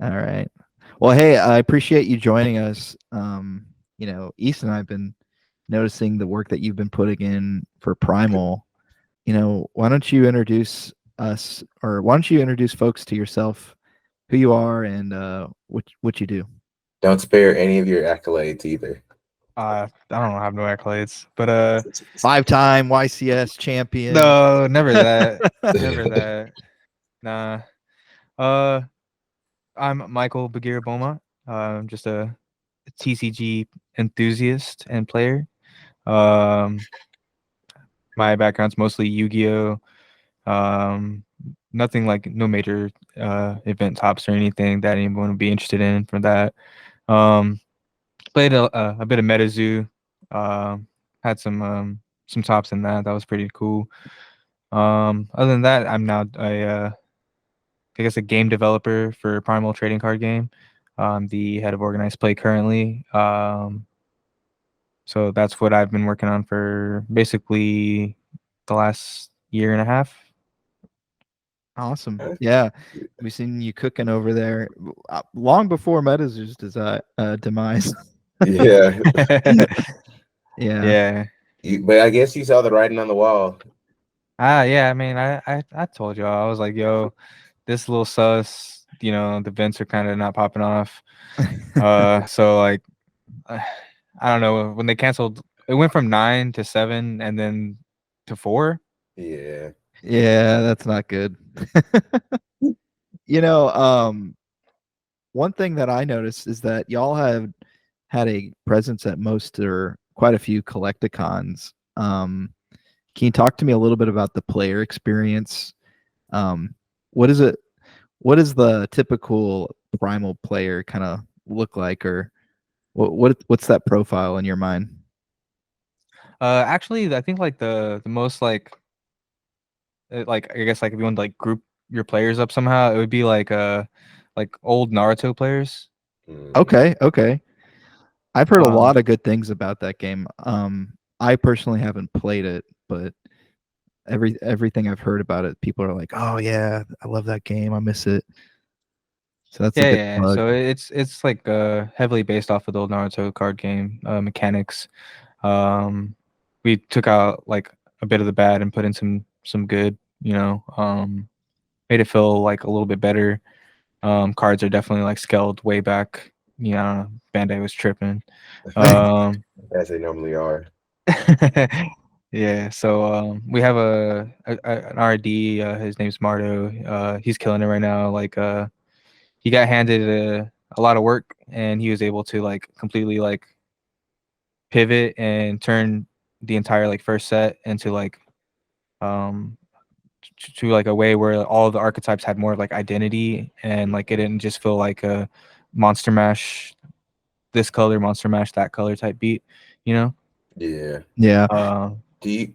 All right. Well, hey, I appreciate you joining us. East and I've been noticing the work that you've been putting in for Primal. Why don't you introduce us, or why don't you introduce folks to yourself, who you are, and what you do? Don't spare any of your accolades either. I don't have no accolades, but 5-time YCS champion. no, never that, never that. Nah. Uh, I'm Michael Bagheera Beaumont. I'm just a TCG enthusiast and player. Um, my background's mostly Yu-Gi-Oh. Um, Nothing like no major event tops or anything that anyone would be interested in for that. Um, Played a bit of MetaZoo. Had some tops in that. That was pretty cool. Other than that, I'm now I guess a game developer for Primal trading card game. I'm the head of organized play currently. So that's what I've been working on for basically the last year and a half. Awesome. Yeah, we've seen you cooking over there long before MetaZoo's demise. Yeah. Yeah. Yeah. But I guess you saw the writing on the wall. Yeah. I mean, I told y'all. I was like, yo, this little sus. The vents are kind of not popping off. So like, I don't know when they canceled. It went from 9 to 7, and then to 4. Yeah. Yeah, that's not good. You know, one thing that I noticed is that y'all have had a presence at most or quite a few collecticons. Can you talk to me a little bit about the player experience? Um, what is it? What does the typical Primal player kind of look like, or what's that profile in your mind? Actually, I think like the most like I guess like if you want to like group your players up somehow, it would be like old Naruto players. Mm. Okay, okay. I've heard a Um, lot of good things about that game. I personally haven't played it, but everything I've heard about it, people are like, "Oh yeah, I love that game. I miss it." So that's a yeah, good yeah. plug. So it's like heavily based off of the old Naruto card game mechanics. Um, we took out like a bit of the bad and put in some good. Made it feel like a little bit better. Cards are definitely like scaled way back. Bandai was tripping. Um, As they normally are. yeah, so we have an RD. His name's Mardo. He's killing it right now. Like he got handed a lot of work, and he was able to like completely like pivot and turn the entire like first set into like um to like a way where all the archetypes had more like identity, and like it didn't just feel like a monster mash this color, monster mash that color type beat, you know. Yeah. Yeah. Uh, Do you,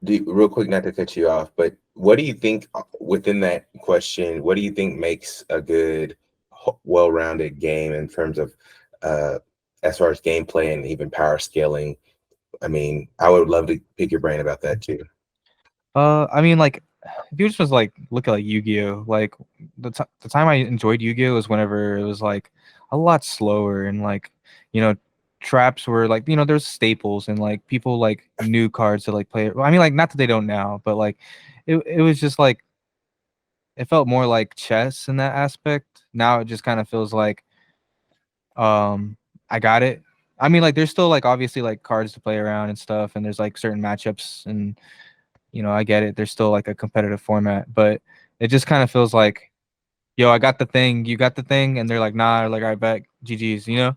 real quick, not to cut you off, but what do you think within that question? What do you think makes a good, well-rounded game in terms of, uh, as far as gameplay and even power scaling? I mean, I would love to pick your brain about that too. I mean, like, if you just like look at like Yu-Gi-Oh, like the time I enjoyed Yu-Gi-Oh was whenever it was like a lot slower, and like you know traps were like there's staples, and like people like knew cards to like play it. Well, I mean, like not that they don't now, but like it was just like it felt more like chess in that aspect. Now it just kind of feels like I got it. I mean, like there's still like obviously like cards to play around and stuff, and there's like certain matchups, and I get it. There's still like a competitive format, but it just kind of feels like, yo, I got the thing, you got the thing, and they're like, nah, like I bet GG's,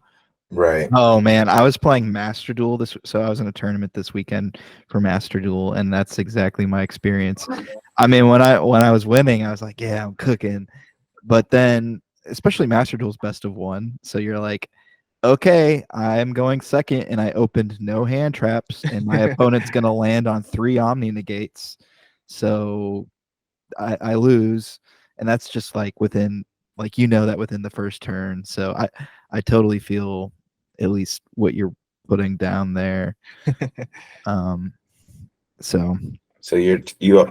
Right. Oh man, I was playing Master Duel so I was in a tournament this weekend for Master Duel, and that's exactly my experience. I mean, when I was winning, I was like, yeah, I'm cooking. But then, especially Master Duel's best of one, so you're like, okay, I'm going second, and I opened no hand traps, and my opponent's gonna land on 3 Omni negates, so I lose, and that's just like within that within the first turn. So I totally feel at least what you're putting down there. Um, so So you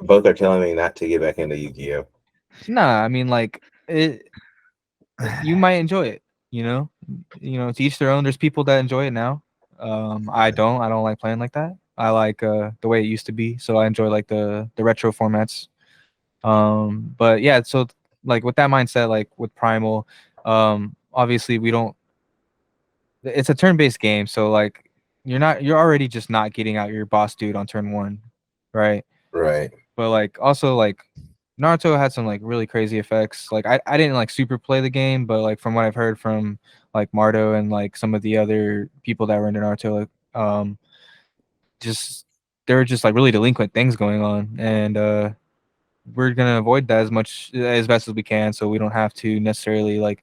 both are telling me not to get back into Yu-Gi-Oh. Nah, I mean like it. you might enjoy it. To each their own. There's people that enjoy it now. I don't. I don't like playing like that. I like the way it used to be. So I enjoy like the retro formats. But yeah, so like with that mindset, like with Primal, obviously we don't. It's a turn-based game, so like you're already just not getting out your boss dude on turn one, right? Right. But like also like Naruto had some like really crazy effects. Like I didn't like super play the game, but like from what I've heard from like Marto and like some of the other people that were into Naruto, like just there were just like really delinquent things going on, and we're gonna avoid that as best as we can, so we don't have to necessarily like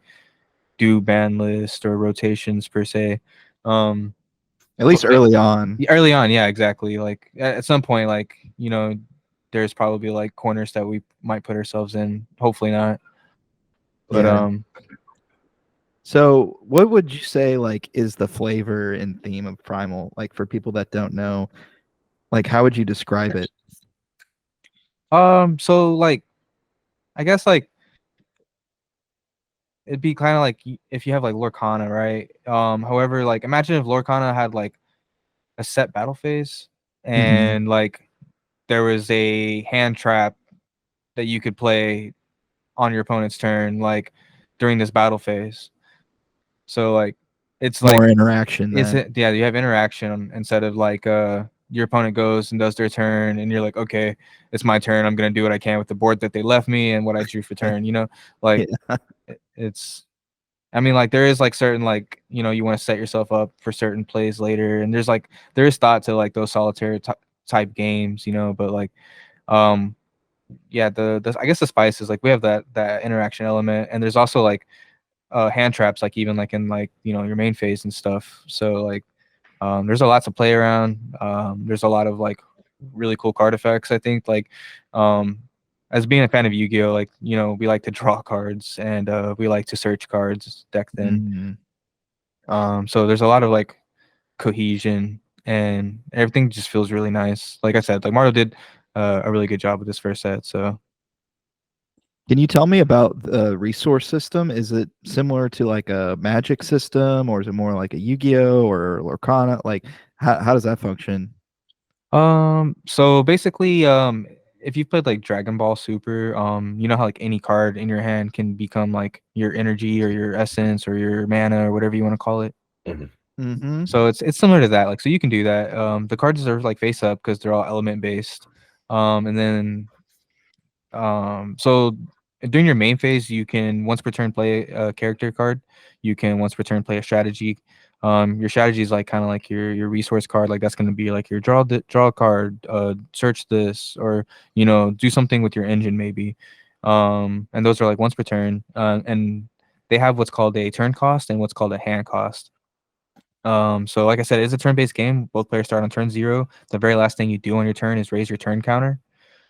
do ban list or rotations per se. At least early on. Early on, yeah, exactly. Like at some point, like there's probably like corners that we might put ourselves in. Hopefully not. But Yeah. So what would you say like is the flavor and theme of Primal? Like for people that don't know, like how would you describe it? so like I guess like it'd be kind of like if you have like Lorcana, right? However, like imagine if Lorcana had like a set battle phase and like there was a hand trap that you could play on your opponent's turn, like during this battle phase. So like it's like More interaction then. yeah, you have interaction instead of like your opponent goes and does their turn and you're like, okay, it's my turn. I'm gonna do what I can with the board that they left me and what I drew for turn, like Yeah. it's I mean, like there is like certain like you want to set yourself up for certain plays later, and there is thought to like those solitaire type games, but like um yeah, the I guess the spice is like we have that interaction element, and there's also like hand traps, like even like in like your main phase and stuff. So like there's a lot to play around. There's a lot of like really cool card effects. I think like um as being a fan of Yu-Gi-Oh, like we like to draw cards and we like to search cards deck then. Mhm. So there's a lot of like cohesion and everything just feels really nice. Like I said, like Mario did a really good job with this first set. So Can you tell me about the resource system? Is it similar to like a Magic system, or is it more like a Yu-Gi-Oh or Lorcana? Like, how does that function? so basically, if you've played like Dragon Ball Super, you know how like any card in your hand can become like your energy or your essence or your mana or whatever you want to call it. Mm-hmm. So it's similar to that. Like, so you can do that. The cards are like face up because they're all element based. And then so during your main phase, you can once per turn play a character card. You can once per turn play a strategy. Your strategy is like kind of like your resource card. Like that's going to be like your draw a card, search this, or do something with your engine maybe. And those are like once per turn. And they have what's called a turn cost and what's called a hand cost. So like I said, it's a turn-based game. Both players start on turn 0. The very last thing you do on your turn is raise your turn counter.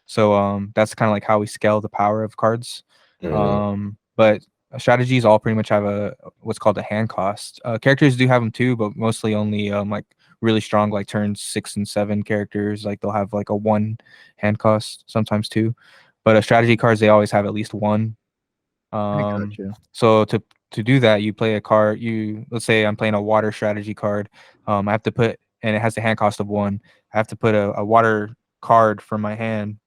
So that's kind of like how we scale the power of cards. But strategies all pretty much have a what's called a hand cost. Characters do have them too, but mostly only like really strong like turn 6 and 7 characters. Like they'll have like a 1 hand cost, sometimes 2. But strategy cards they always have at least 1. I got you. So to do that, you play a card. Let's say I'm playing a water strategy card. I have to put and it has the hand cost of 1. I have to put a water card from my hand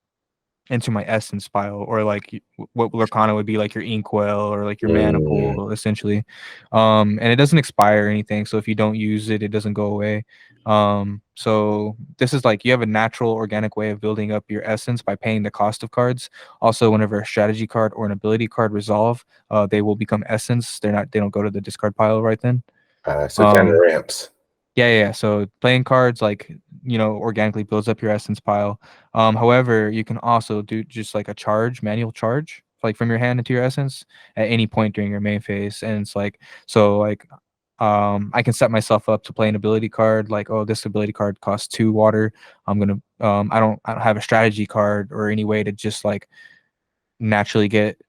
into my essence pile, or like what Lorcana would be like your inkwell or like your mana pool essentially. And it doesn't expire or anything, so if you don't use it, it doesn't go away. So this is like you have a natural organic way of building up your essence by paying the cost of cards. Also, whenever a strategy card or an ability card resolve, they will become essence. They don't go to the discard pile right then. So kind of ramps. Yeah. So playing cards like organically builds up your essence pile. However, you can also do just like a manual charge, like from your hand into your essence at any point during your main phase. And it's like like I can set myself up to play an ability card, like, oh, this ability card costs 2 water. I'm gonna I don't have a strategy card or any way to just like naturally get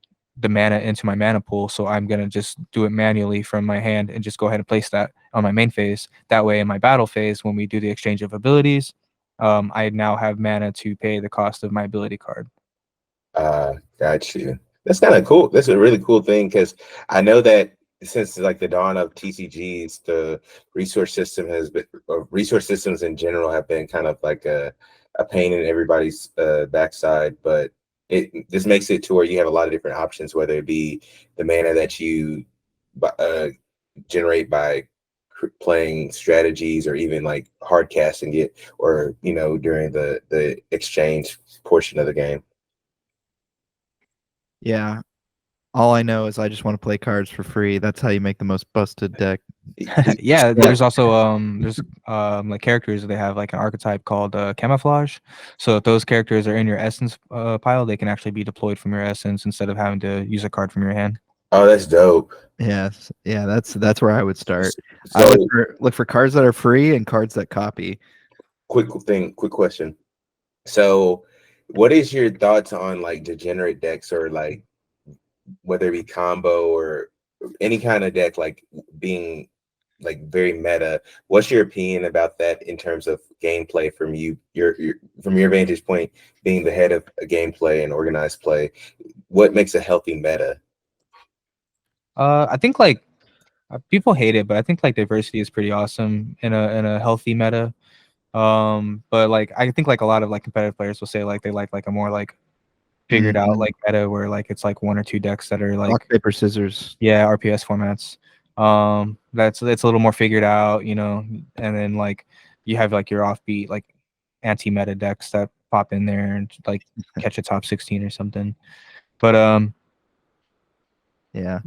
the mana into my mana pool, so I'm gonna just do it manually from my hand and just go ahead and place that on my main phase. That way, in my battle phase, when we do the exchange of abilities, I now have mana to pay the cost of my ability card. Got you. That's kind of cool. That's a really cool thing because I know that since like the dawn of TCGs, the resource system has been, or resource systems in general have been kind of like a pain in everybody's backside. But this makes it to where you have a lot of different options, whether it be the mana that you generate by playing strategies, or even like hard casting it, or during the exchange portion of the game. Yeah. All I know is I just want to play cards for free. That's how you make the most busted deck. Yeah, there's also like characters, they have like an archetype called camouflage. So if those characters are in your essence pile, they can actually be deployed from your essence instead of having to use a card from your hand. Oh, that's dope. Yes. Yeah, that's where I would start. I So look for cards that are free and cards that copy. quick question. So what is your thoughts on like degenerate decks, or like whether it be combo or any kind of deck, like being like very meta? What's your opinion about that in terms of gameplay from your vantage point, being the head of a gameplay and organized play? What makes a healthy meta? I think like people hate it, but I think like diversity is pretty awesome in a healthy meta. But like I think like a lot of like competitive players will say like they like a more like figured out like meta where like it's like one or two decks that are like rock paper scissors. Yeah, RPS formats. That's it's a little more figured out, and then like you have like your offbeat like anti-meta decks that pop in there and like catch a top 16 or something. But Yeah.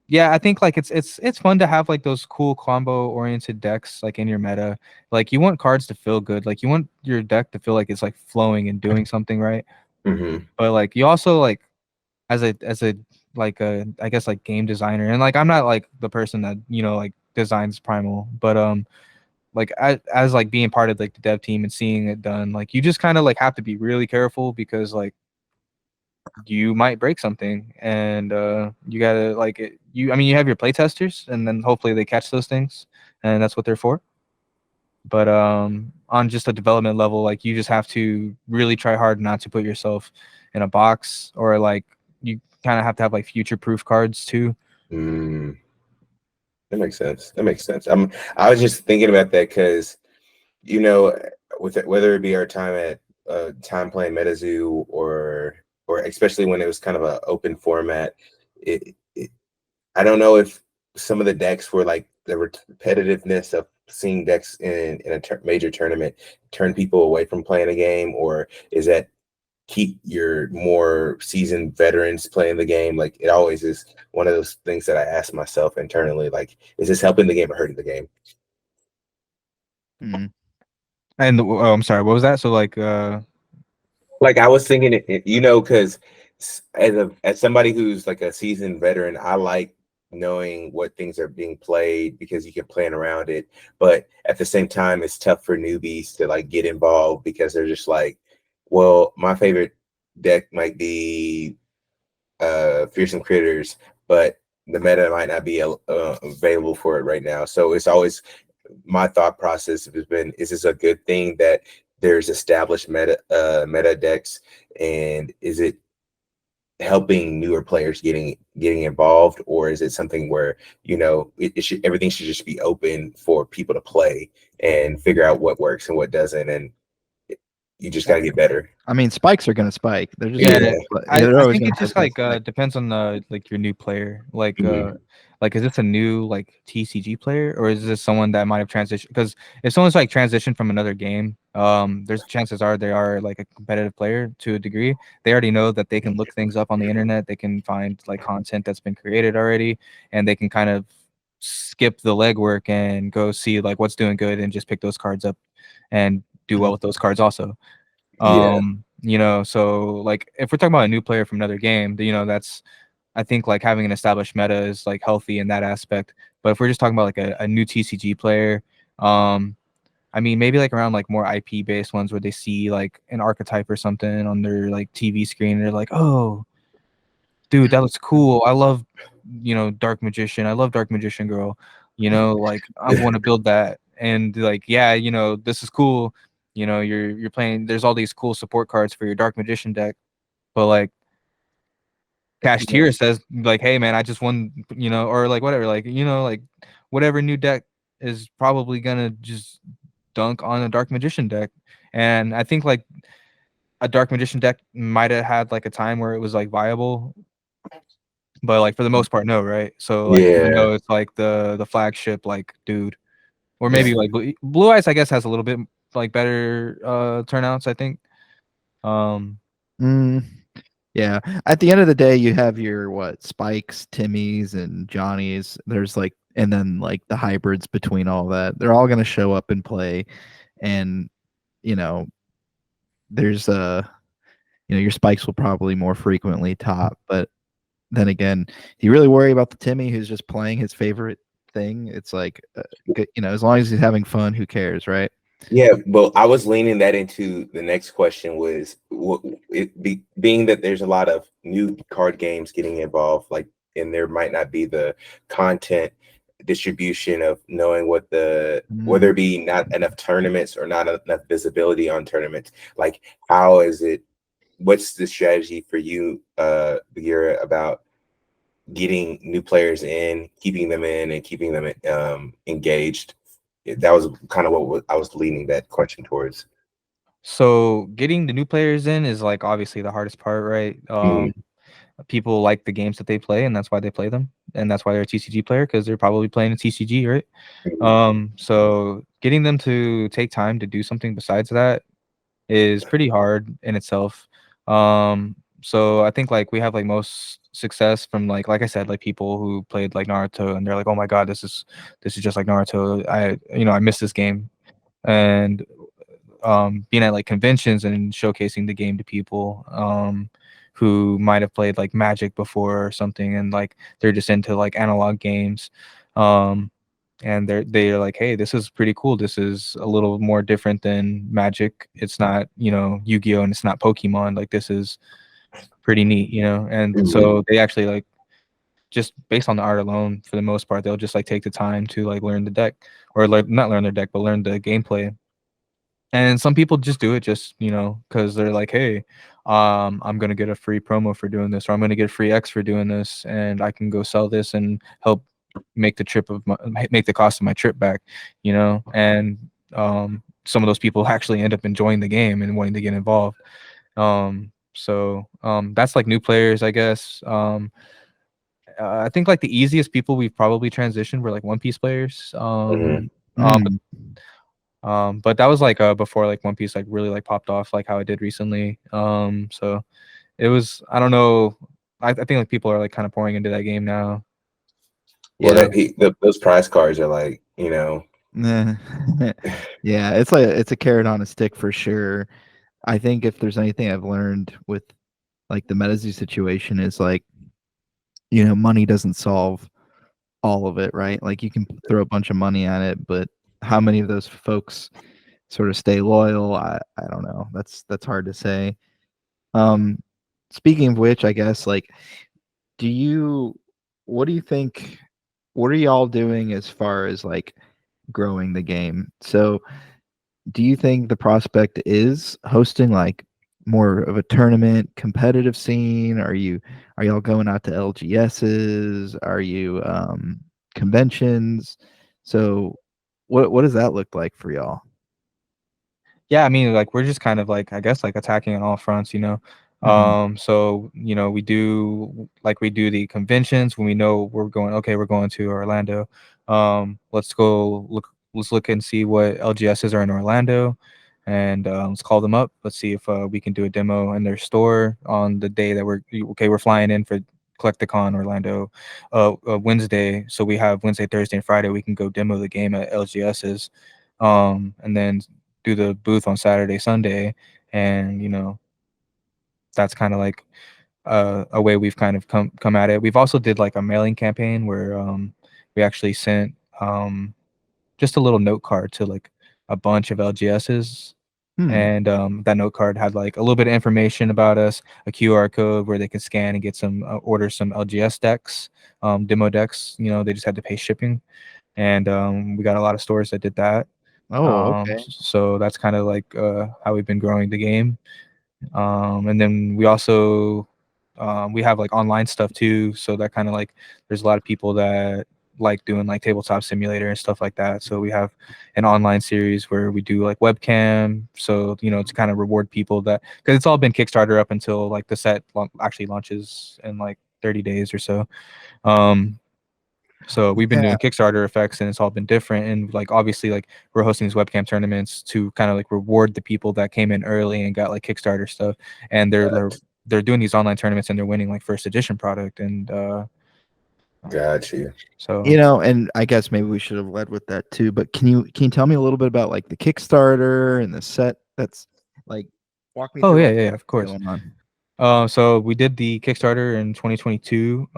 yeah, I think like it's fun to have like those cool combo oriented decks like in your meta. Like you want cards to feel good. Like you want your deck to feel like it's like flowing and doing something right. Mm-hmm. But like you also like as a like a I guess like game designer, and like I'm not like the person that like designs Primal, but like as like being part of like the dev team and seeing it done, like you just kind of like have to be really careful because like you might break something, and you gotta like I mean you have your play testers, and then hopefully they catch those things, and that's what they're for. But on just a development level, like you just have to really try hard not to put yourself in a box, or like you kind of have to have like future proof cards too. That makes sense. I was just thinking about that because, with it, whether it be our time at time playing MetaZoo, or especially when it was kind of an open format, it I don't know if some of the decks were like the repetitiveness of seeing decks in a major tournament turn people away from playing a game, or is that keep your more seasoned veterans playing the game? Like, it always is one of those things that I ask myself internally, like, is this helping the game or hurting the game? Mm. And I'm sorry, what was that? So like Like, I was thinking because as somebody who's like a seasoned veteran, I like knowing what things are being played because you can plan around it. But at the same time, it's tough for newbies to like get involved because they're just like, well, my favorite deck might be Fearsome Critters, but the meta might not be available for it right now. So it's always, my thought process has been, is this a good thing that there's established meta decks, and is it helping newer players getting involved, or is it something where everything should just be open for people to play and figure out what works and what doesn't, and you just got to get better? I mean, spikes are gonna spike. They're just Yeah, they're I always think gonna it just spike. like depends on the like your new player. Mhm. Like is this a new like TCG player, or is this someone that might have transitioned? Because if someone's like transitioned from another game, there's chances are they are like a competitive player to a degree. They already know that they can look things up on the internet. They can find like content that's been created already, and they can kind of skip the legwork and go see like what's doing good and just pick those cards up and do well with those cards also. Yeah. So like if we're talking about a new player from another game, that's I think like having an established meta is like healthy in that aspect. But if we're just talking about like a new TCG player, I mean maybe like around like more IP based ones where they see like an archetype or something on their like TV screen and they're like, oh dude, that looks cool. I love Dark Magician. I love Dark Magician Girl. Like I want to build that. And like, yeah, this is cool. You're playing, there's all these cool support cards for your Dark Magician deck, but like cashier says like, hey man, I just won, or like whatever, like, like whatever new deck is probably gonna just dunk on a Dark Magician deck. And I think like a Dark Magician deck might have had like a time where it was like viable, but like for the most part, no, right? So like even though it's like the flagship like dude, or maybe like Blue Eyes, I guess has a little bit like better turnouts, I think. Yeah. At the end of the day, you have your Spikes, Timmys, and Johnnies. There's like, and then like the hybrids between all that. They're all gonna show up and play, and you know, there's your Spikes will probably more frequently top, but then again, do you really worry about the Timmy who's just playing his favorite thing? It's like, as long as he's having fun, who cares, right? Yeah, but I was leaning that into the next question was being that there's a lot of new card games getting involved, like, and there might not be the content distribution of knowing whether it be not enough tournaments or not enough visibility on tournaments. Like, what's the strategy for you, Bagheera, about getting new players in, keeping them in, and keeping them engaged? That was kind of what I was leaning that question towards. So getting the new players in is like obviously the hardest part, right? People like the games that they play, and that's why they play them, and that's why they're a TCG player, because they're probably playing a TCG, right? So getting them to take time to do something besides that is pretty hard in itself. So I think like we have like most success from like I said, like people who played like Naruto, and they're like, oh my god, this is just like Naruto. I miss this game. And being at like conventions and showcasing the game to people who might have played like Magic before or something, and like they're just into like analog games, and they're like, hey, this is pretty cool. This is a little more different than Magic. It's not Yu-Gi-Oh, and it's not Pokemon. Like, this is pretty neat, and so they actually like, just based on the art alone, for the most part, they'll just like take the time to like learn the deck, or like not learn their deck, but learn the gameplay. And some people just do it just, because they're like, hey, I'm gonna get a free promo for doing this, or I'm gonna get a free X for doing this, and I can go sell this and help make the cost of my trip back, And some of those people actually end up enjoying the game and wanting to get involved. So that's like new players, I guess. I think like the easiest people we've probably transitioned were like One Piece players. But that was like before like One Piece like really like popped off like how it did recently. So it was, I don't know. I think like people are like kind of pouring into that game now. Well, those prize cards are like, yeah, it's a carrot on a stick for sure. I think if there's anything I've learned with like the MetaZoo situation is like, money doesn't solve all of it, right? Like you can throw a bunch of money at it, but how many of those folks sort of stay loyal? I don't know. That's hard to say. Speaking of which, I guess like, what do you think? What are y'all doing as far as like growing the game? So, do you think the prospect is hosting like more of a tournament competitive scene? Are y'all going out to LGSs? Are you conventions? So what does that look like for y'all? Yeah, I mean, like we're just kind of like, I guess, like attacking on all fronts. So we do the conventions when we know we're going. Okay, we're going to Orlando. Let's go look. Let's look and see what LGSs are in Orlando, and let's call them up. Let's see if we can do a demo in their store on the day that we're flying in for Collecticon Orlando, Wednesday. So we have Wednesday, Thursday, and Friday. We can go demo the game at LGSs, and then do the booth on Saturday, Sunday, and that's kind of like a way we've kind of come at it. We've also did like a mailing campaign where we actually sent just a little note card to like a bunch of LGSs. And that note card had like a little bit of information about us, a QR code where they can scan and get some order some LGS decks, demo decks. They just had to pay shipping, and we got a lot of stores that did that. Oh, okay. So that's kind of like how we've been growing the game. And then we also we have like online stuff too, so that kind of like there's a lot of people that like doing like tabletop simulator and stuff like that. So we have an online series where we do like webcam, so to kind of reward people that, because it's all been Kickstarter up until like the set actually launches in like 30 days or so. So we've been doing Kickstarter effects and it's all been different. And like obviously like we're hosting these webcam tournaments to kind of like reward the people that came in early and got like Kickstarter stuff. And they're doing these online tournaments and they're winning like first edition product. And Got you. so and I guess maybe we should have led with that too. But can you tell me a little bit about like the Kickstarter and the set? That's like walk me oh through. yeah, of course. Going on. So we did the Kickstarter in 2022.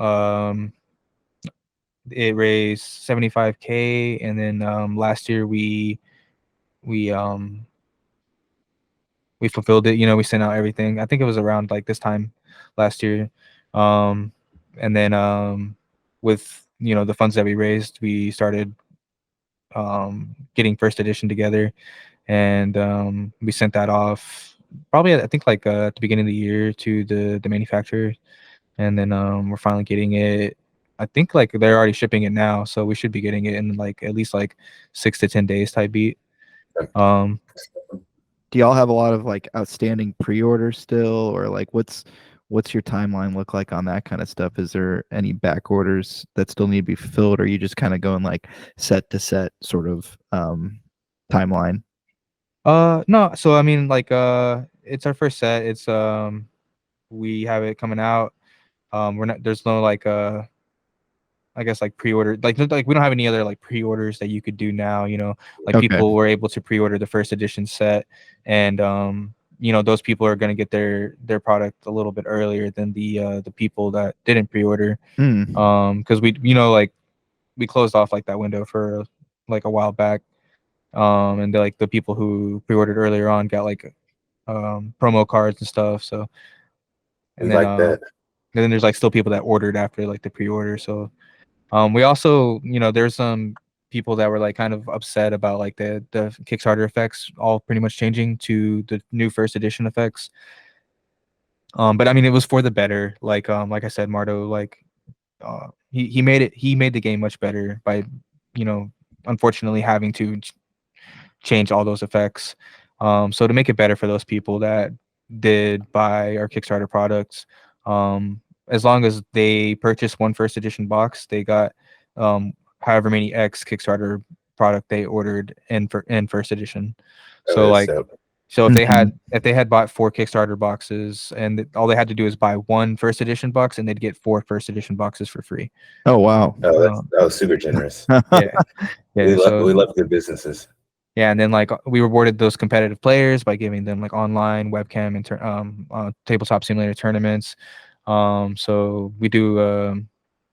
It raised 75K, and then last year we fulfilled it. We sent out everything. I think it was around like this time last year. And then with the funds that we raised, we started getting first edition together, and we sent that off probably I think like at the beginning of the year to the manufacturer, and then we're finally getting it. I think like they're already shipping it now, so we should be getting it in like at least like 6 to 10 days type beat. Do y'all have a lot of like outstanding pre-orders still, or like what's your timeline look like on that kind of stuff? Is there any back orders that still need to be fulfilled, or are you just kind of going like set to set sort of timeline? No, so I mean like it's our first set. It's we have it coming out. There's no like I guess like pre-order, like we don't have any other like pre-orders that you could do now. Like Okay. people were able to pre-order the first edition set, and those people are going to get their product a little bit earlier than the people that didn't pre-order. Because we like we closed off like that window for like a while back, and like the people who pre-ordered earlier on got like promo cards and stuff. So We like that. and then there's like still people that ordered after like the pre-order. So we also, there's some people that were like kind of upset about like the Kickstarter effects all pretty much changing to the new first edition effects. But I mean, it was for the better. Like I said, Marto, like he made the game much better by, unfortunately having to change all those effects. So to make it better for those people that did buy our Kickstarter products, as long as they purchased one first edition box, they got however many X Kickstarter product they ordered in first edition. So like, so if they had bought 4 Kickstarter boxes and all they had to do is buy one first edition box, and they'd get 4 first edition boxes for free. Oh wow! Oh, that was super generous. Yeah. We love good businesses. Yeah, and then like we rewarded those competitive players by giving them like online webcam and tabletop simulator tournaments. So we do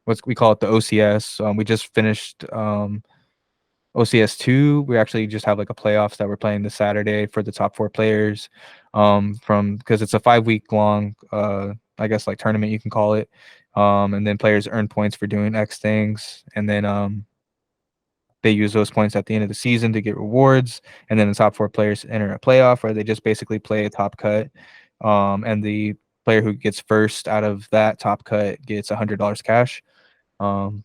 we call it the OCS. We just finished OCS 2. We actually just have like a playoffs that we're playing this Saturday for the top 4 players. Because it's a 5-week long I guess like tournament you can call it. And then players earn points for doing X things, and then they use those points at the end of the season to get rewards, and then the top 4 players enter a playoff where they just basically play a top cut, and the player who gets first out of that top cut gets $100 cash, and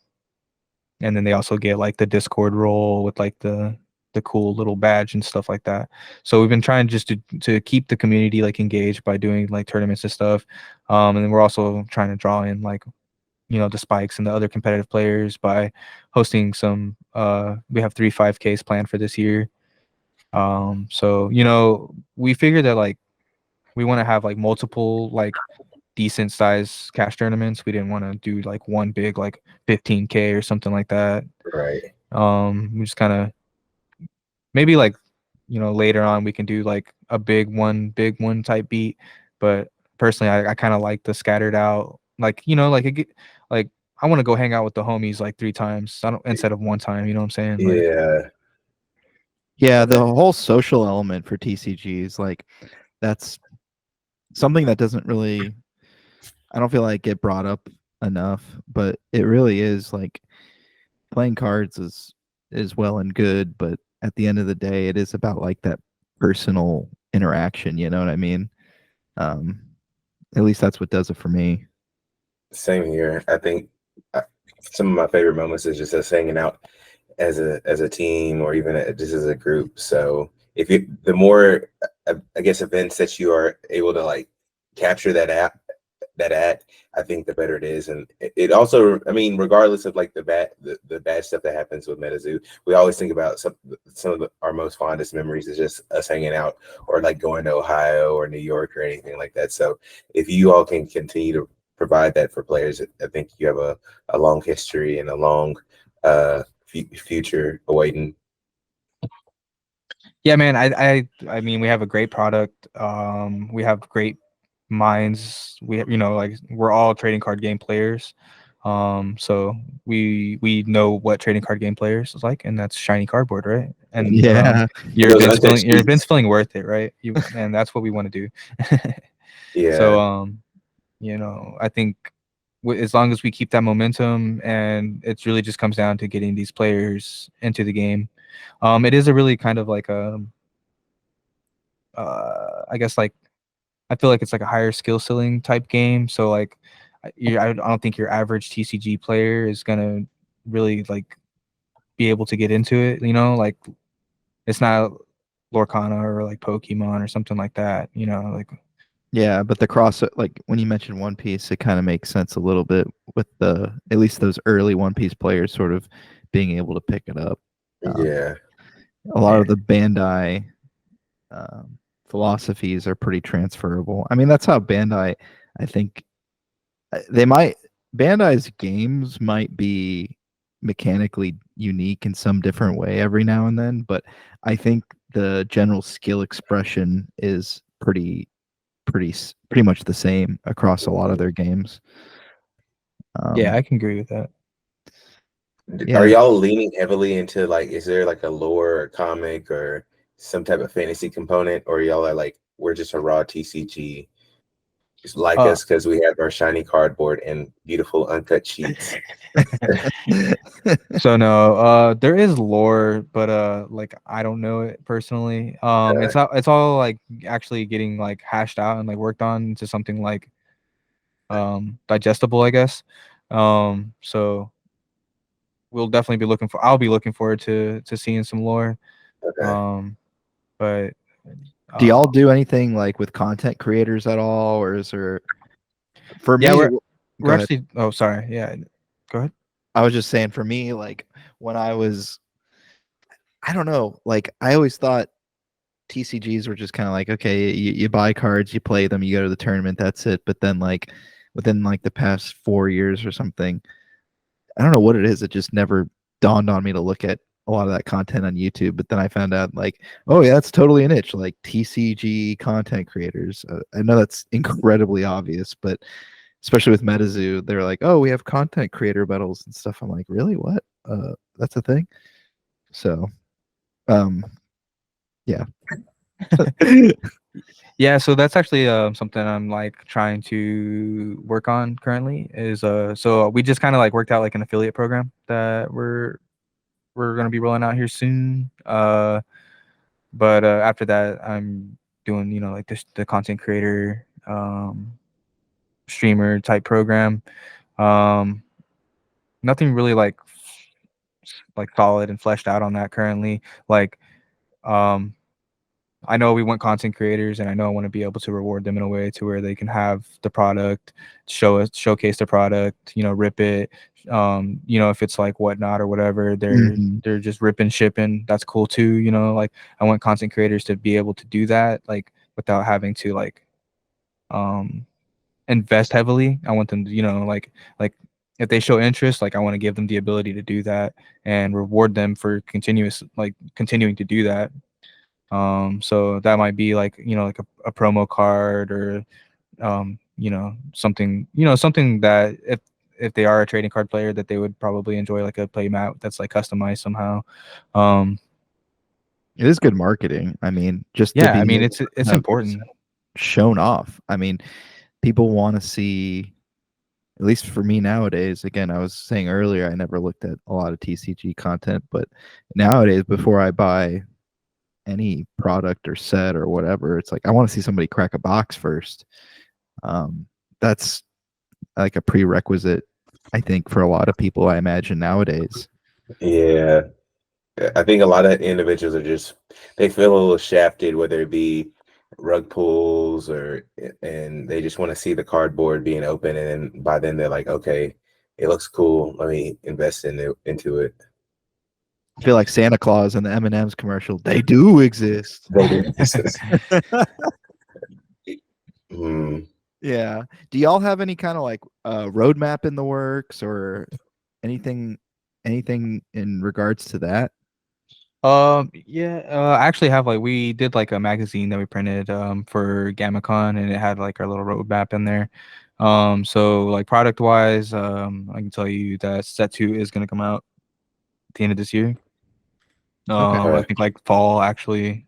then they also get like the Discord role with like the cool little badge and stuff like that. So we've been trying just to keep the community like engaged by doing like tournaments and stuff, and then we're also trying to draw in like the spikes and the other competitive players by hosting some we have 3 5Ks planned for this year. So we figured that like we want to have like multiple like decent size cash tournaments. We didn't want to do like one big like 15K or something like that. Right. We just kind of maybe like later on we can do like a big one type beat, but personally I kind of like the scattered out, like like I want to go hang out with the homies like 3 times instead of 1 time, you know what I'm saying? Like, yeah, the whole social element for TCGs, like that's something that doesn't really, I don't feel like get brought up enough, but it really is like playing cards is well and good, but at the end of the day, it is about like that personal interaction. You know what I mean? At least that's what does it for me. Same here. I think some of my favorite moments is just us hanging out as a team or even just as a group. So if you the more I guess events that you are able to like capture that at, I think the better it is. And it also, I mean, regardless of like the bad stuff that happens with MetaZoo, we always think about some of our most fondest memories is just us hanging out or like going to Ohio or New York or anything like that. So if you all can continue to provide that for players, I think you have a long history and a long future awaiting. Yeah, man. I mean, we have a great product. We have great minds. We have, like we're all trading card game players. So we know what trading card game players is like, and that's shiny cardboard, right? And Yeah. your Those event's untouched sheets. feeling worth it, right? And that's what we want to do. Yeah. So I think as long as we keep that momentum, and it really just comes down to getting these players into the game. It is a really kind of like I guess like I feel like it's like a higher skill ceiling type game. So like, I don't think your average TCG player is gonna really like be able to get into it. Like it's not Lorcana or like Pokemon or something like that. Like Yeah, but the cross, like when you mentioned One Piece, it kind of makes sense a little bit with at least those early One Piece players sort of being able to pick it up. Yeah. A lot of the Bandai philosophies are pretty transferable. I mean, that's how Bandai, I think, Bandai's games might be mechanically unique in some different way every now and then, but I think the general skill expression is pretty much the same across a lot of their games. yeah, I can agree with that. Are Yeah, y'all leaning heavily into like, is there like a lore or comic or some type of fantasy component, or y'all are like, we're just a raw TCG, just like Uh, us because we have our shiny cardboard and beautiful uncut sheets? so no, there is lore, but like I don't know it personally. It's all like actually getting like hashed out and like worked on into something like digestible, I guess. So I'll be looking forward to seeing some lore. Okay. Um, but do y'all uh, do anything like with content creators at all, or is there? For yeah, me, we're go ahead. actually. Oh, sorry. Yeah, go ahead. I was just saying, for me, like when I don't know, like I always thought TCGs were just kind of like, okay, you buy cards, you play them, you go to the tournament, that's it. But then like within like the past 4 years or something, I don't know what it is. It just never dawned on me to look at a lot of that content on YouTube. But then I found out like, oh yeah, that's totally a niche, like TCG content creators. I know that's incredibly obvious, but especially with MetaZoo, they're like, oh, we have content creator battles and stuff. I'm like, really? What? That's a thing. So, um, yeah. Yeah, so that's actually something I'm like trying to work on currently. Is so we just kind of like worked out like an affiliate program that we're gonna be rolling out here soon. But after that, I'm doing like the content creator streamer type program. Um, Nothing really like solid and fleshed out on that currently. Like um, I know we want content creators, and I know I want to be able to reward them in a way to where they can have the product, showcase the product, rip it. If it's like Whatnot or whatever, Mhm. they're just ripping, shipping. That's cool too. Like I want content creators to be able to do that, like without having to like um invest heavily. I want them to, like if they show interest, like I want to give them the ability to do that and reward them for continuing to do that. So that might be like, like a promo card or, something that if they are a trading card player that they would probably enjoy, like a play mat that's like customized somehow. Um, It is good marketing. I mean, just to yeah, I be mean, able it's to have important. shown off. I mean, people want to see, at least for me nowadays, again, I was saying earlier, I never looked at a lot of TCG content, but nowadays, before I buy any product or set or whatever, it's like I want to see somebody crack a box first. That's like a prerequisite, I think, for a lot of people, I imagine, nowadays. Yeah. I think a lot of individuals are just, they feel a little shafted, whether it be rug pulls and they just want to see the cardboard being open, and then by then they're like, okay, it looks cool, let me invest into it. I feel like Santa Claus and the M&M's commercial, they do exist. They do. Hmm. Yeah. Do y'all have any kind of like roadmap in the works or anything in regards to that? Yeah, I actually have like we did like a magazine that we printed for GammaCon, and it had like our little roadmap in there. So like product wise, I can tell you that set 2 is gonna come out at the end of this year. Okay. I think like fall actually.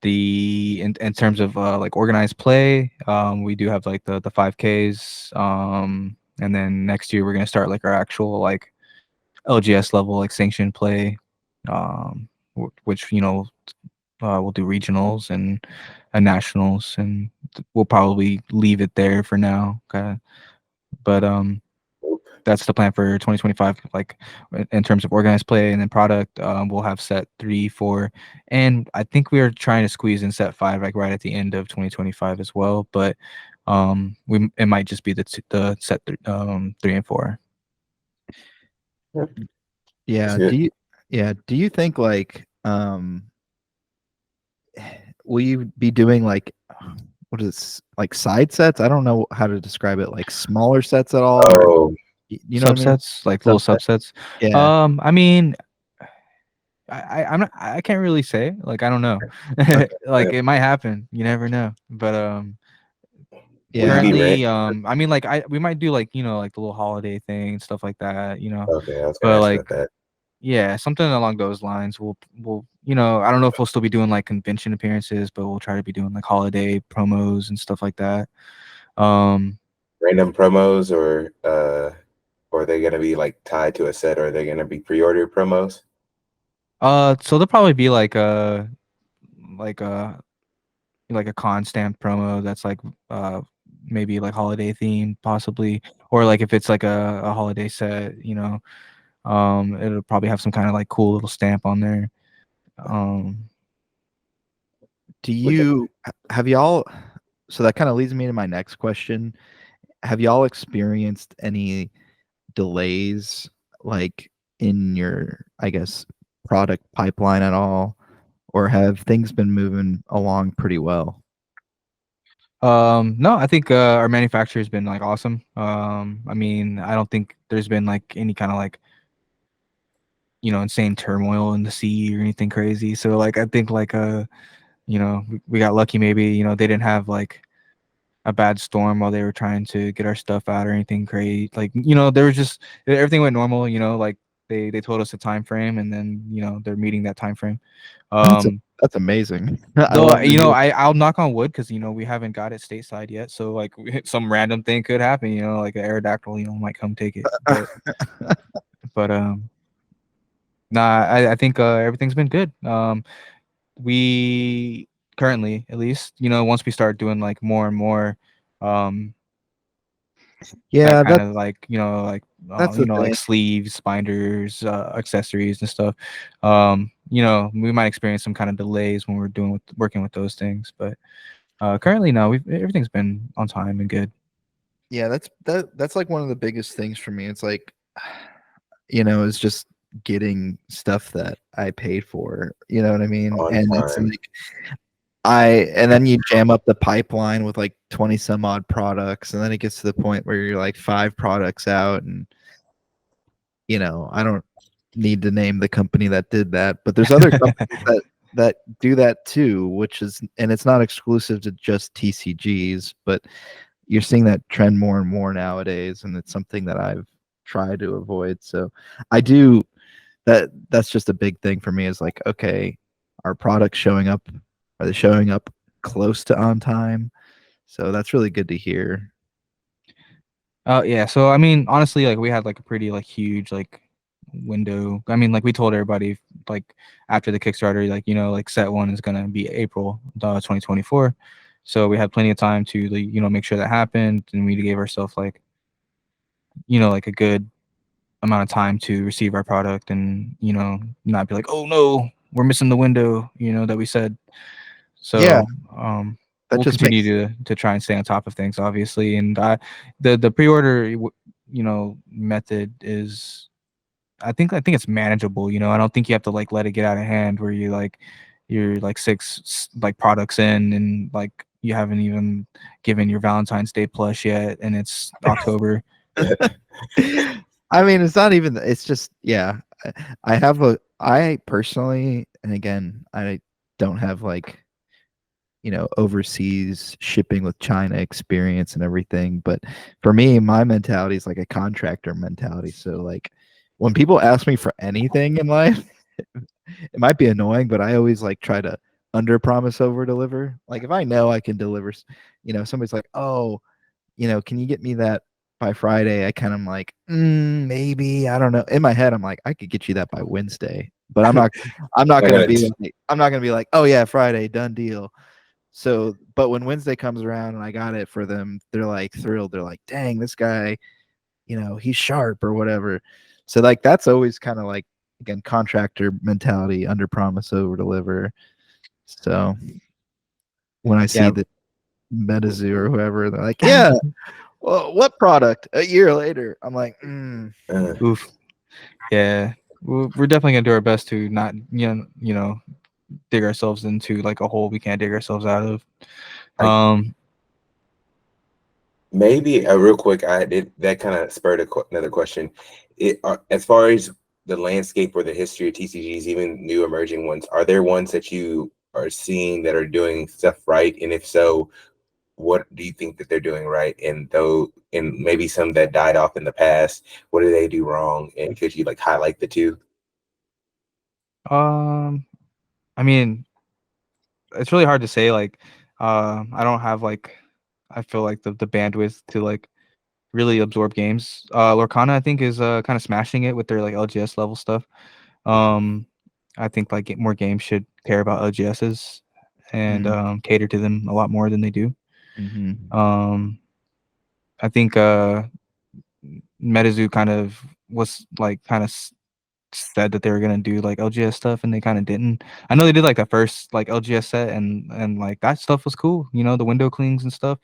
In terms of like organized play, we do have like the 5Ks, and then next year we're gonna start like our actual like LGS level like sanctioned play, which we'll do regionals and nationals, and we'll probably leave it there for now. Okay, but that's the plan for 2025. Like in terms of organized play and then product, we'll have set 3, 4, and I think we are trying to squeeze in set 5 like right at the end of 2025 as well. But it might just be the set 3 and 4. Yeah. Do you think like will you be doing like what is like side sets? I don't know how to describe it, like smaller sets at all, or Oh, you know what I mean? Subsets, like little subsets. Yeah. I mean, I'm not, I can't really say. Like I don't know. Okay. Like it might happen. You never know. But will you Yeah. be currently, rent? I mean, like we might do like like the little holiday thing, stuff like that. Okay, I was gonna But ask like about that. yeah, something along those lines. We'll I don't know if we'll still be doing like convention appearances, but we'll try to be doing like holiday promos and stuff like that. Um, Random promos, or are they gonna be like tied to a set, or are they gonna be pre-order promos? so there'll probably be like a like a con stamp promo that's like maybe like holiday themed possibly, or like if it's like a holiday set, it'll probably have some kind of like cool little stamp on there. Um, Do Which you have y'all? So that kind of leads me to my next question. Have y'all experienced any delays like in your, I guess, product pipeline at all, or have things been moving along pretty well? no, I think our manufacturer's been like awesome. I mean, I don't think there's been like any kind of like insane turmoil in the sea or anything crazy. So like I think like we got lucky maybe, they didn't have like a bad storm while they were trying to get our stuff out or anything crazy. Like, there was just everything went normal, like they told us a time frame, and then, they're meeting that time frame. That's Um that's amazing. I though, love to hear. I'll knock on wood because we haven't got it stateside yet. So like some random thing could happen, like an Aerodactyl, might come take it. But nah, I think everything's been good. We currently, at least, once we start doing like more and more um that Yeah, kind of like that's the like thing. sleeves, binders, accessories and stuff. We might experience some kind of delays when we're working with those things, but currently no, everything's been on time and good. Yeah, that's like one of the biggest things for me. It's like, it's just getting stuff that I paid for. You know what I mean? on And it's time. like and then you jam up the pipeline with like 20 some odd products, and then it gets to the point where you're like 5 products out, and I don't need to name the company that did that, but there's other companies that do that too, and it's not exclusive to just TCGs, but you're seeing that trend more and more nowadays, and it's something that I've tried to avoid. So I do that's just a big thing for me, is like, okay, are products showing up? Are they showing up close to on time? So that's really good to hear. Yeah, so I mean, honestly, like we had like a pretty like huge like window. I mean, like we told everybody like after the Kickstarter, like like set 1 is gonna be April 2024. So we had plenty of time to make sure that happened, and we gave ourselves like like a good amount of time to receive our product, and not be like, oh no, we're missing the window that we said. Yeah, So that we'll just continue makes to try and stay on top of things, obviously. And the pre-order method is, I think it's manageable. I don't think you have to like let it get out of hand where you're like six like products in, and like you haven't even given your Valentine's Day plush yet, and it's October. I mean, it's not even. It's just yeah. I personally, and again, I don't have like overseas shipping with China experience and everything. But for me, my mentality is like a contractor mentality. So like when people ask me for anything in life, it might be annoying, but I always like try to under promise over deliver. Like if I know I can deliver, somebody's like, oh, can you get me that by Friday? I kind of like, maybe, I don't know. In my head, I'm like, I could get you that by Wednesday, but I'm not gonna be like, oh yeah, Friday, done deal. So, but when Wednesday comes around and I got it for them, they're like thrilled. They're like, dang, this guy, he's sharp or whatever. So like that's always kind of like again contractor mentality, under promise, over deliver. So when I see Yeah. the MetaZoo or whoever, they're like, yeah, well, what product? A year later, I'm like, Oof. Yeah. We're definitely gonna do our best to not dig ourselves into like a hole we can't dig ourselves out of. Maybe real quick, I did that kind of spurred another question. As far as the landscape or the history of TCGs, even new emerging ones, are there ones that you are seeing that are doing stuff right? And if so, what do you think that they're doing right? And maybe some that died off in the past, what do they do wrong? And could you like highlight the two? I mean, it's really hard to say. Like, I don't have like, I feel like the bandwidth to like really absorb games. Lorcana, I think, is kind of smashing it with their like LGS level stuff. I think like more games should care about LGSs and cater to them a lot more than they do. I think MetaZoo kind of was like said that they were gonna do like LGS stuff, and they kind of didn't. I know they did like the first like LGS set, and like that stuff was cool. The window clings and stuff.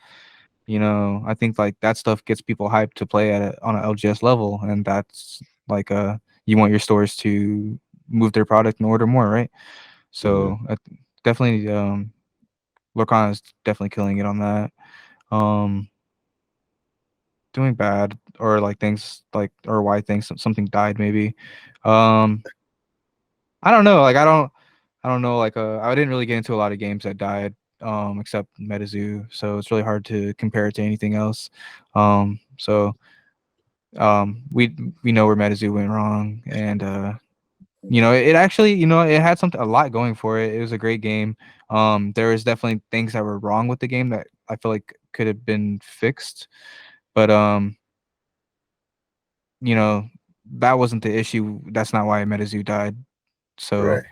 I think like that stuff gets people hyped to play at it on an LGS level, and that's like you want your stores to move their product and order more, right? So definitely, Lorcana is definitely killing it on that. Doing bad or like things like or why things something died maybe. I don't know. Like I don't know. Like I didn't really get into a lot of games that died, except MetaZoo. So it's really hard to compare it to anything else. So we know where MetaZoo went wrong, and it actually it had a lot going for it. It was a great game. There was definitely things that were wrong with the game that I feel like could have been fixed, but that wasn't the issue. That's not why MetaZoo died. So Right.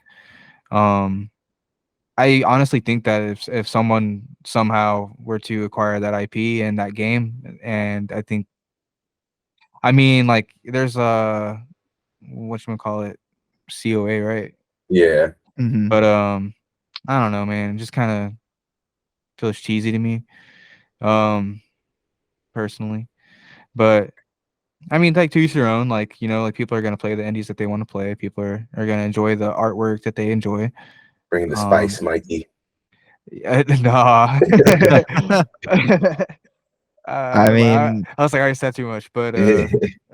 I honestly think that if someone somehow were to acquire that IP and that game, and I mean like there's a whatchamacallit, COA, right? Yeah. But I don't know, man. It just kind of feels cheesy to me, um, personally. But I mean, like to each their own. Like like people are gonna play the indies that they want to play. People are gonna enjoy the artwork that they enjoy. Bringing the spice, Mikey. Nah. I I mean, was like, I already said too much, but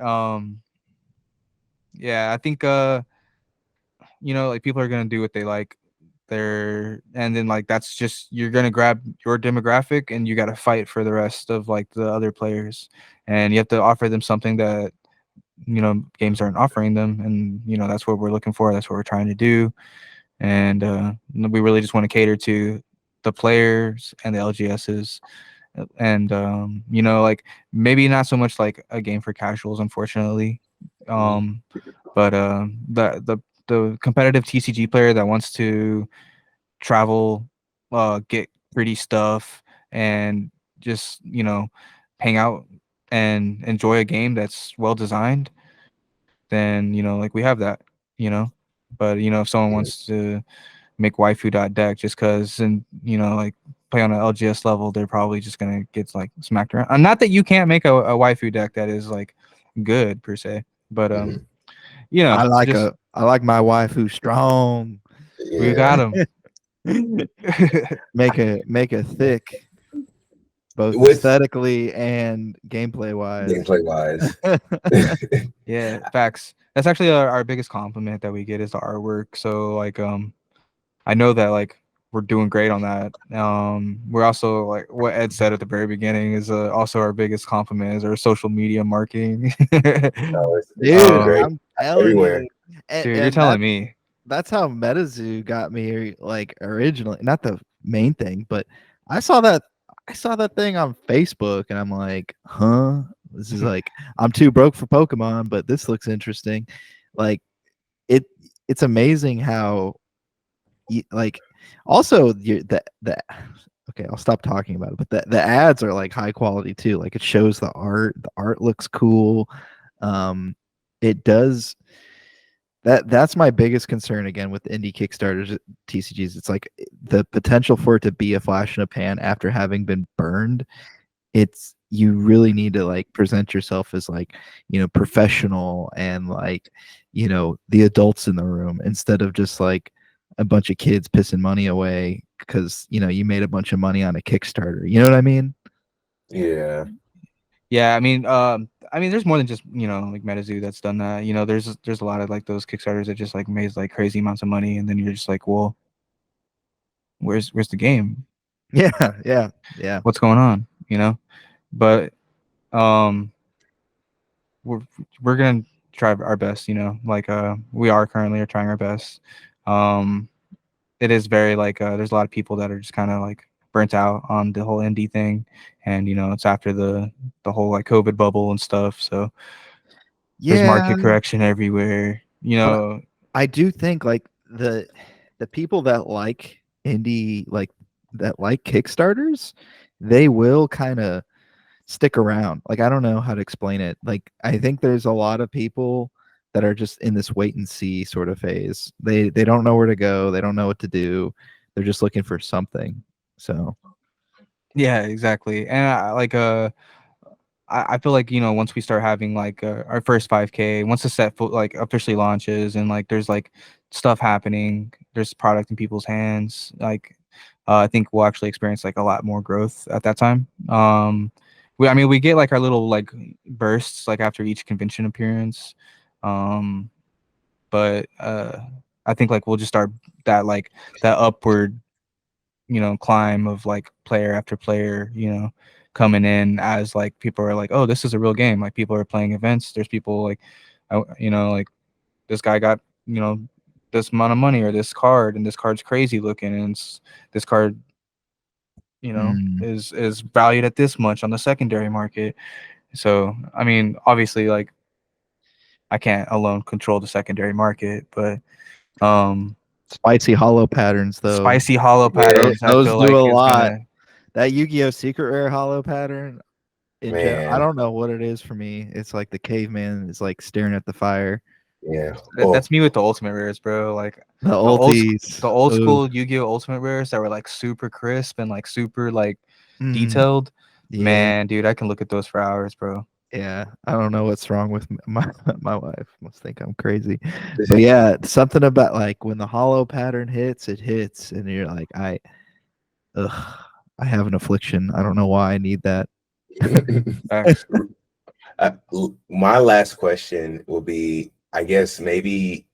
um, yeah, I think like people are gonna do what they like. And then like that's just you're gonna grab your demographic and you got to fight for the rest of like the other players, and you have to offer them something that games aren't offering them, and that's what we're looking for. That's what we're trying to do, and we really just want to cater to the players and the LGSs, and like maybe not so much like a game for casuals, unfortunately, but the competitive TCG player that wants to travel, get pretty stuff, and just hang out and enjoy a game that's well designed, then like we have that, you know. But if someone wants to make waifu.deck just because and like play on an LGS level, they're probably just gonna get like smacked around. Not that you can't make a waifu deck that is like good per se, but Mhm. just I like my wife who's strong. we Yeah. got him. Make a thick, both With aesthetically and gameplay wise. gameplay wise. Yeah, facts. That's actually our biggest compliment that we get is the artwork. So like I know that like we're doing great on that. We're also like what Ed said at the very beginning is also our biggest compliment is our social media marketing. No, it's doing Dude, great I'm telling everywhere. you. Dude, you're And telling me. that's how MetaZoo got me like originally. Not the main thing, but I saw that thing on Facebook and I'm like, huh? This is like I'm too broke for Pokemon, but this looks interesting. Like it it's amazing how like also the okay, I'll stop talking about it, but the ads are like high quality too. Like it shows the art looks cool. It does that's my biggest concern again with indie Kickstarters, TCGs. It's like the potential for it to be a flash in a pan after having been burned. It's you really need to like present yourself as like professional and like the adults in the room instead of just like a bunch of kids pissing money away because you made a bunch of money on a Kickstarter. You know what I mean? Yeah. Yeah, I mean, there's more than just like MetaZoo that's done that. There's a lot of like those Kickstarters that just like made like crazy amounts of money, and then you're just like, well, where's the game? Yeah, yeah, yeah. What's going on? But um, we're we're gonna try our best. Like we are currently are trying our best. Um, it is very like there's a lot of people that are just kind of like burnt out on the whole indie thing, and it's after the whole like COVID bubble and stuff, so there's Yeah, market correction everywhere. but I do think like the people that like indie like that like Kickstarters, they will kind of stick around. Like I don't know how to explain it. Like I think there's a lot of people that are just in this wait and see sort of phase. They don't know where to go. They don't know what to do. They're just looking for something. So Yeah, exactly. And I feel like once we start having like our first 5K, once the like officially launches and like there's like stuff happening, there's product in people's hands, like I think we'll actually experience like a lot more growth at that time. We get like our little like bursts like after each convention appearance, um but I think like we'll just start that like that upward climb of like player after player, coming in as like people are like, oh, this is a real game. Like people are playing events. There's people like, like this guy got, this amount of money or this card, and this card's crazy looking, and this card, mm, is valued at this much on the secondary market. So I mean, obviously, like I can't alone control the secondary market, but um, spicy hollow patterns though. spicy hollow Yeah. patterns, I Those feel do a like is lot. gonna. That Yu-Gi-Oh! Secret Rare hollow pattern in general, I Man. don't know what it is for me. It's like the caveman is like staring at the fire. Yeah. That's Well, me with the ultimate rares, bro. Like The the ulties. old Ooh. school Yu-Gi-Oh ultimate rares that were like super crisp and like super like Mm, detailed. yeah. Man, dude, I can look at those for hours, bro. Yeah, I don't know what's wrong with my my wife. Must think I'm crazy. But yeah, something about like when the hollow pattern hits, it hits, and you're like, ugh, I have an affliction. I don't know why I need that. Facts. My last question will be, I guess maybe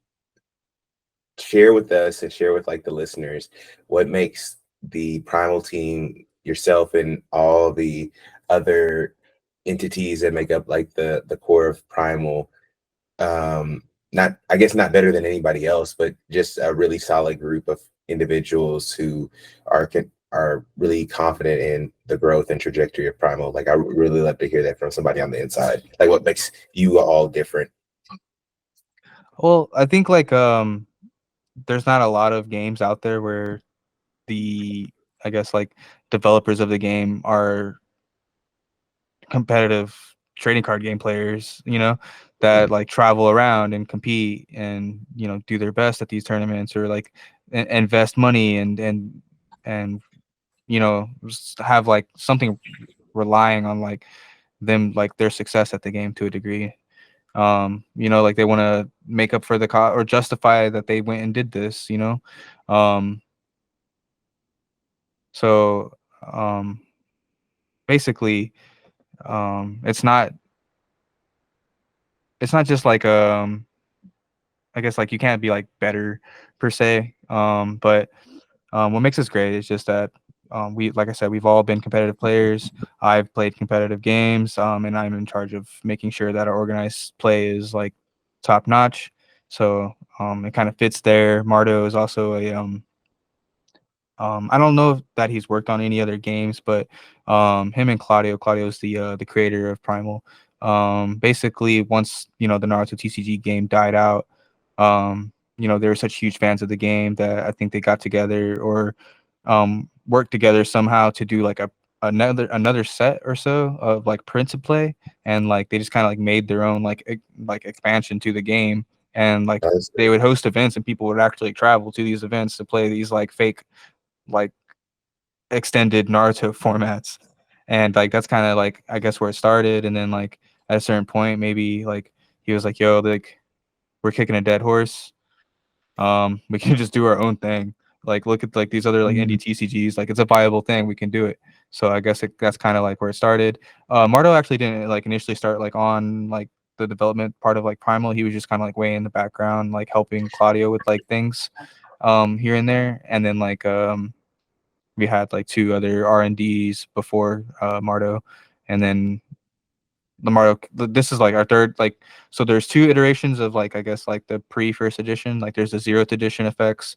share with us and share with like the listeners what makes the Primal team, yourself and all the other entities that make up like the core of Primal, not, I guess not better than anybody else, but just a really solid group of individuals who are really confident in the growth and trajectory of Primal. Like I really love to hear that from somebody on the inside. Like what makes you all different? Well, I think like there's not a lot of games out there where the I guess like developers of the game are competitive trading card game players, that like travel around and compete and do their best at these tournaments, or like invest money and just have like something relying on like them, like their success at the game to a degree. Like they want to make up for the cost or justify that they went and did this. um so basically, it's not just like I guess like you can't be like better per se, but what makes us great is just that we, like I said, we've all been competitive players. I've played competitive games, and I'm in charge of making sure that our organized play is like top notch. So it kind of fits there. Mardo is also a I don't know if that he's worked on any other games, but him and Claudio's the creator of Primal. Basically, once the Naruto TCG game died out, they were such huge fans of the game that I think they got together or worked together somehow to do like another set or so of like print to play, and like they just kind of like made their own like expansion to the game, and like they would host events and people would actually travel to these events to play these like fake like extended Naruto formats. And like that's kind of like I guess where it started. And then like at a certain point, maybe like he was like, yo, like we're kicking a dead horse. We can just do our own thing. Like look at like these other like indie TCGs, like it's a viable thing, we can do it. So I guess that's kind of like where it started. Mardo actually didn't like initially start like on like the development part of like Primal. He was just kind of like way in the background, like helping Claudio with like things here and there. And then like we had like two other R&Ds before Mardo, and then the Mardo. This is like our third. Like, so there's two iterations of like I guess like the pre-first edition. Like there's the 0th edition effects,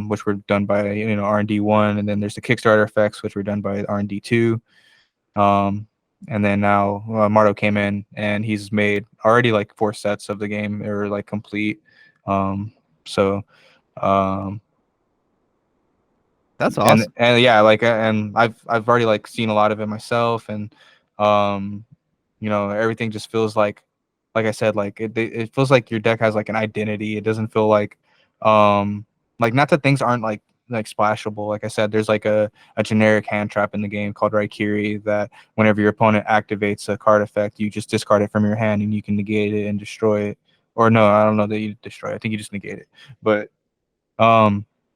which were done by R&D 1, and then there's the Kickstarter effects, which were done by R&D 2. And then now Mardo came in and he's made already like 4 sets of the game. They're like complete. So That's awesome. And yeah, like and I've already like seen a lot of it myself, and everything just feels like I said, like it feels like your deck has like an identity. It doesn't feel like not that things aren't like splashable. Like I said, there's like a generic hand trap in the game called Raikiri that whenever your opponent activates a card effect, you just discard it from your hand and you can negate it and destroy it. Or no, I don't know that you destroy it. I think you just negate it. But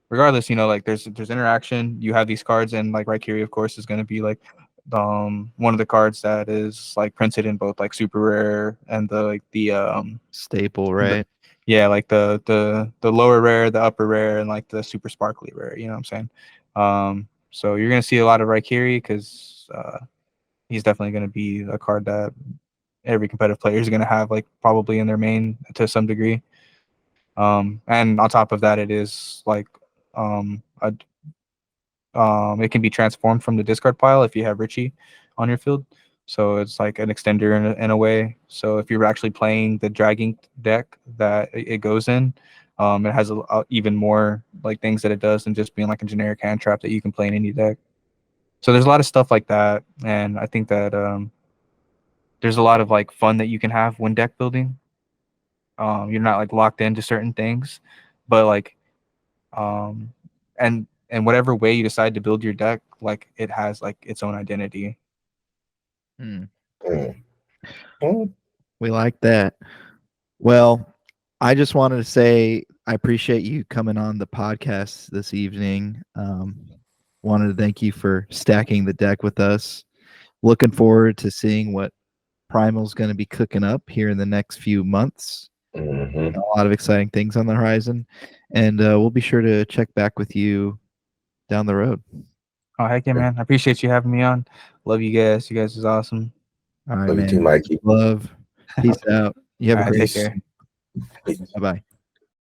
regardless, like there's interaction. You have these cards, and like Raikiri of course is going to be like one of the cards that is like printed in both like super rare and the staple, right? Like the lower rare, the upper rare, and like the super sparkly rare, you know what I'm saying? So you're going to see a lot of Raikiri because he's definitely going to be a card that every competitive player is going to have like probably in their main to some degree. And on top of that, it is like it can be transformed from the discard pile if you have Richie on your field. So it's like an extender in a way. So if you're actually playing the dragging deck that it goes in, it has even more like things that it does than just being like a generic hand trap that you can play in any deck. So there's a lot of stuff like that, and I think that there's a lot of like fun that you can have when deck building. You're not like locked into certain things, but like and whatever way you decide to build your deck, like it has like its own identity. We like that. Well, I just wanted to say I appreciate you coming on the podcast this evening. Wanted to thank you for stacking the deck with us. Looking forward to seeing what Primal's going to be cooking up here in the next few months. A lot of exciting things on the horizon, and we'll be sure to check back with you down the road. Oh, heck yeah, man. I appreciate you having me on. Love you guys. You guys is awesome. All right, Love man. you too, Mikey. Love. Peace out. You have a great take care. Bye-bye.